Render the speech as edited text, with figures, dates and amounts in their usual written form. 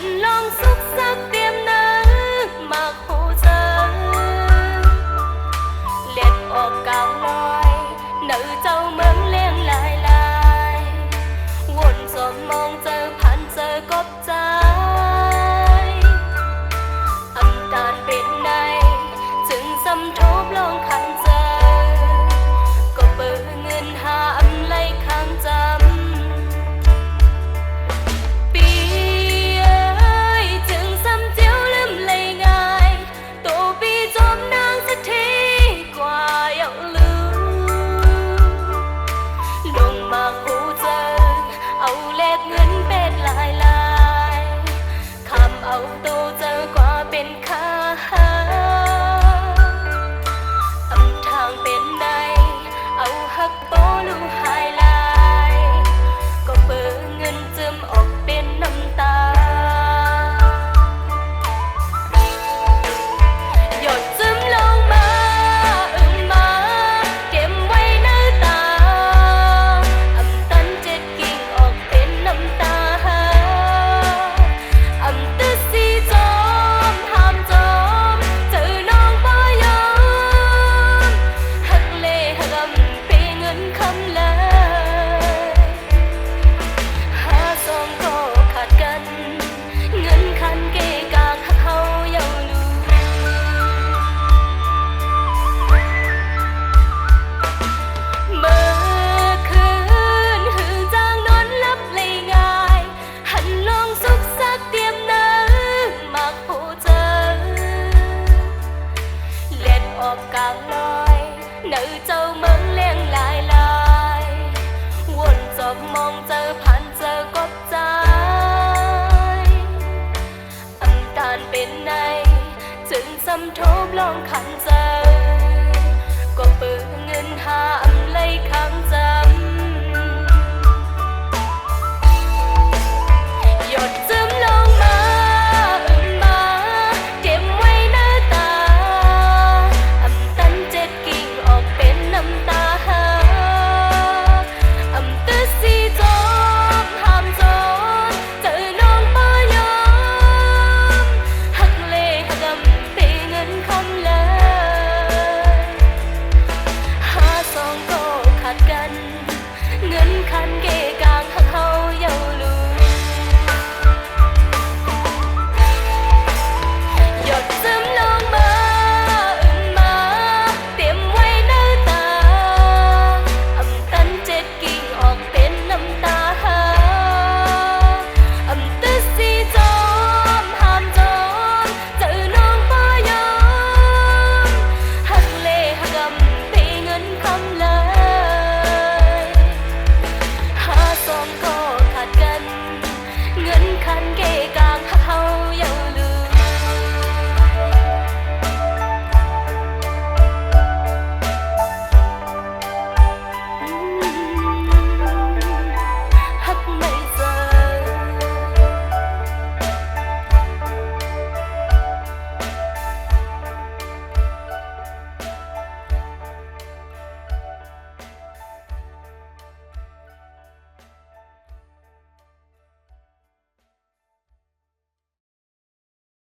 hành long xúc sắc tiêm nắng mặc hồ giờ liệt ở càng loài nữ châu mướn liên lại lạiวนจนมองเจอผ่านเจอกบใจอำตาลเป็นในจึงสำทบลองขันเจอก็เปิดเงินหาอำไลข้างจำปีเอ้ยจึงซ้ำเจียวลืมเลยง่ายตัวปีจอมนางสักทีกว่าอย่าลืมลงมาคู่เจอเอาแลกเงินเป็นลายลายคำเอาตัวเจอกว่าเป็นค่าอำทางเป็นในเอาหักโตลูกหายลายก็เปิดเงินจึมออกเป็นน้ำตาหยดจึมลงมามาเก็บไว้ในตาอำตันเจ็ดกิ่งออกเป็นน้ำตาอำตึสีจอมห้ามจอมเจอน้องบ่ยอมหักเล่หักอำเปเงินคำเลยหาสองก็ขาดกันเงินคันเกกากหักเขาเยาลูเมื่อคืนหือจางนอนลับเลยง่ายหันลองสุกสักเตรียมน้ำมักผู้เจอเล็ดออกกลางลอยหนือเจ้าเมืองเลี้ยงลายลายวนจบมองเจอผ่านเจอกบใจอำตาลเป็นในจึงสำทบลองขันเจอ